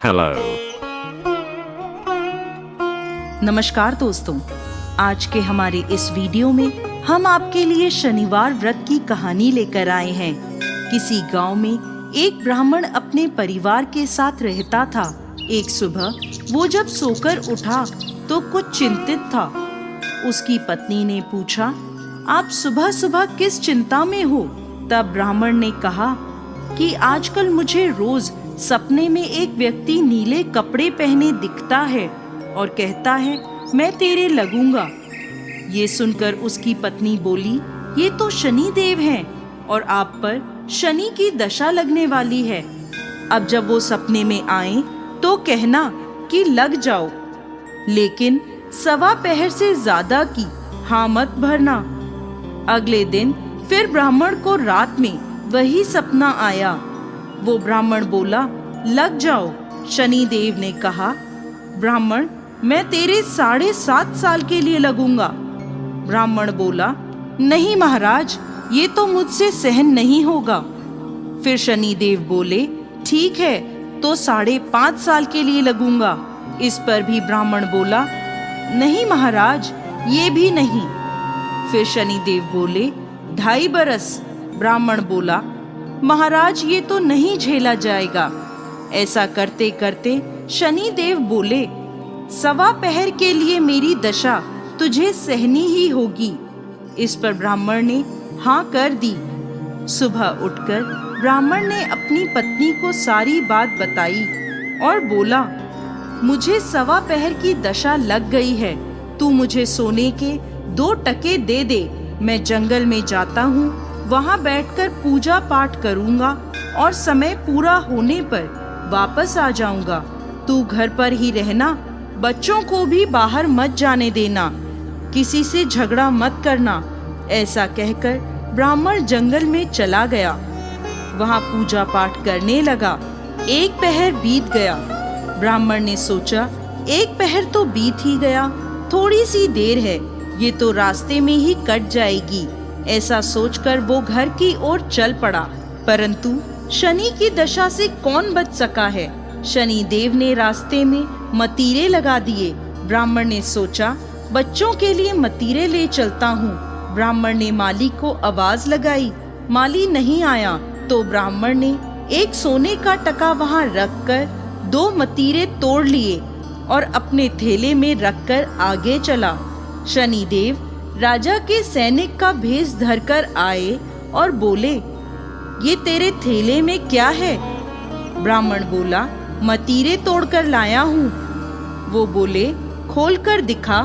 Hello. नमस्कार दोस्तों, आज के हमारे इस वीडियो में हम आपके लिए शनिवार व्रत की कहानी लेकर आए हैं। किसी गांव में एक ब्राह्मण अपने परिवार के साथ रहता था। एक सुबह वो जब सोकर उठा तो कुछ चिंतित था। उसकी पत्नी ने पूछा, आप सुबह सुबह किस चिंता में हो? तब ब्राह्मण ने कहा कि आजकल मुझे रोज सपने में एक व्यक्ति नीले कपड़े पहने दिखता है और कहता है मैं तेरे लगूंगा। ये सुनकर उसकी पत्नी बोली, ये तो शनि देव हैं और आप पर शनि की दशा लगने वाली है। अब जब वो सपने में आए तो कहना कि लग जाओ, लेकिन 1.25 पहर से ज्यादा की हाँ मत भरना। अगले दिन फिर ब्राह्मण को रात में वही सपना आया। वो ब्राह्मण बोला, लग जाओ। शनि देव ने कहा, ब्राह्मण मैं तेरे 7.5 साल के लिए लगूंगा। ब्राह्मण बोला, नहीं महाराज, ये तो मुझसे सहन नहीं होगा। फिर शनि देव बोले, ठीक है तो 5.5 साल के लिए लगूंगा। इस पर भी ब्राह्मण बोला, नहीं महाराज, ये भी नहीं। फिर शनि देव बोले, 2.5 बरस। ब्राह्मण बोला, महाराज ये तो नहीं झेला जाएगा। ऐसा करते करते शनि देव बोले, 1.25 पहर के लिए मेरी दशा तुझे सहनी ही होगी। इस पर ब्राह्मण ने हाँ कर दी। सुबह उठकर ब्राह्मण ने अपनी पत्नी को सारी बात बताई और बोला, मुझे 1.25 पहर की दशा लग गई है। तू मुझे सोने के 2 टके दे दे। मैं जंगल में जाता हूँ, वहाँ बैठकर पूजा पाठ करूँगा और समय पूरा होने पर वापस आ जाऊँगा। तू घर पर ही रहना, बच्चों को भी बाहर मत जाने देना, किसी से झगड़ा मत करना। ऐसा कहकर ब्राह्मण जंगल में चला गया। वहाँ पूजा पाठ करने लगा। 1 पहर बीत गया। ब्राह्मण ने सोचा, 1 पहर तो बीत ही गया, थोड़ी सी देर है, ये तो रास्ते में ही कट जाएगी। ऐसा सोचकर वो घर की ओर चल पड़ा। परंतु शनि की दशा से कौन बच सका है? शनि देव ने रास्ते में मतीरे लगा दिए। ब्राह्मण ने सोचा, बच्चों के लिए मतीरे ले चलता हूँ। ब्राह्मण ने माली को आवाज लगाई। माली नहीं आया तो ब्राह्मण ने एक सोने का टका वहाँ रखकर 2 मतीरे तोड़ लिए और अपने थैले में रखकर आगे चला। शनि देव राजा के सैनिक का भेष धरकर आए और बोले, ये तेरे थैले में क्या है? ब्राह्मण बोला, मतीरे तोड़कर लाया हूँ। वो बोले, खोल कर दिखा।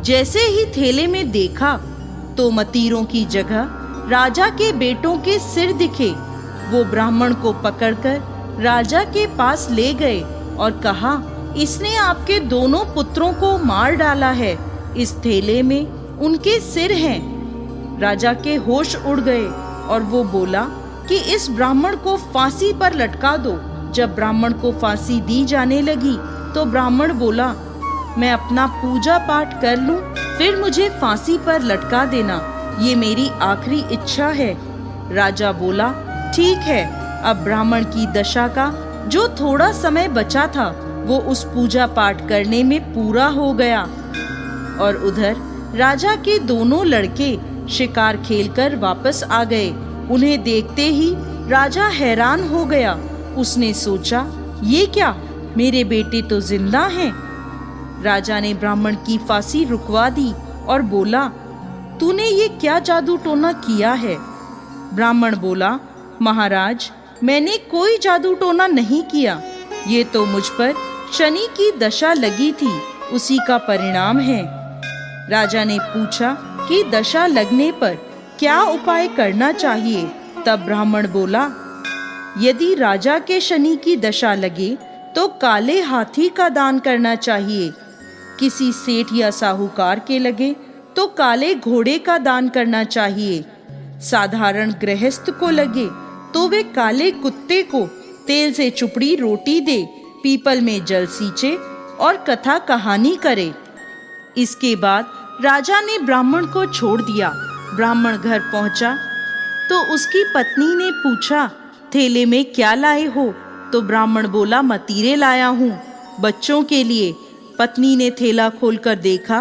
जैसे ही थैले में देखा तो मतीरों की जगह राजा के बेटों के सिर दिखे। वो ब्राह्मण को पकड़कर राजा के पास ले गए और कहा, इसने आपके दोनों पुत्रों को मार डाला है। इस थैले में उनके सिर हैं। राजा के होश उड़ गए और वो बोला कि इस ब्राह्मण को फांसी पर लटका दो। जब ब्राह्मण को फांसी दी जाने लगी तो ब्राह्मण बोला, मैं अपना पूजा पाठ कर लूं, फिर मुझे फांसी पर लटका देना, ये मेरी आखिरी इच्छा है। राजा बोला, ठीक है। अब ब्राह्मण की दशा का जो थोड़ा समय बचा था वो उस पूजा पाठ करने में पूरा हो गया। और उधर राजा के दोनों लड़के शिकार खेलकर वापस आ गए। उन्हें देखते ही राजा हैरान हो गया। उसने सोचा, ये क्या, मेरे बेटे तो जिंदा हैं। राजा ने ब्राह्मण की फांसी रुकवा दी और बोला, तूने ये क्या जादू टोना किया है? ब्राह्मण बोला, महाराज मैंने कोई जादू टोना नहीं किया, ये तो मुझ पर शनि की दशा लगी थी, उसी का परिणाम है। राजा ने पूछा कि दशा लगने पर क्या उपाय करना चाहिए? तब ब्राह्मण बोला, यदि राजा के शनि की दशा लगे तो काले हाथी का दान करना चाहिए। किसी सेठ या साहूकार के लगे तो काले घोड़े का दान करना चाहिए। साधारण गृहस्थ को लगे तो वे काले कुत्ते को तेल से चुपड़ी रोटी दे, पीपल में जल सींचे और कथा कहानी करे। इसके बाद राजा ने ब्राह्मण को छोड़ दिया। ब्राह्मण घर पहुंचा तो उसकी पत्नी ने पूछा, थैले में क्या लाए हो? तो ब्राह्मण बोला, मतीरे लाया हूँ बच्चों के लिए। पत्नी ने थैला खोलकर देखा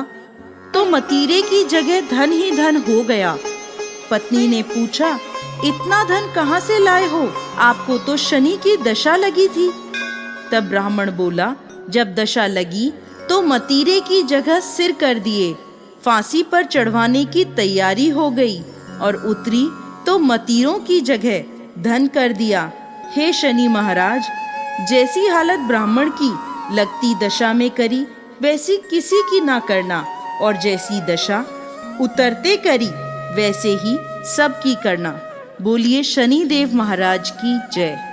तो मतीरे की जगह धन ही धन हो गया। पत्नी ने पूछा, इतना धन कहाँ से लाए हो? आपको तो शनि की दशा लगी थी। तब ब्राह्मण बोला, जब दशा लगी तो मतीरे की जगह सिर कर दिए, फांसी पर चढ़वाने की तैयारी हो गई, और उतरी तो मतीरों की जगह धन कर दिया। हे शनि महाराज, जैसी हालत ब्राह्मण की लगती दशा में करी, वैसी किसी की ना करना, और जैसी दशा उतरते करी, वैसे ही सबकी करना। बोलिए शनि देव महाराज की जय।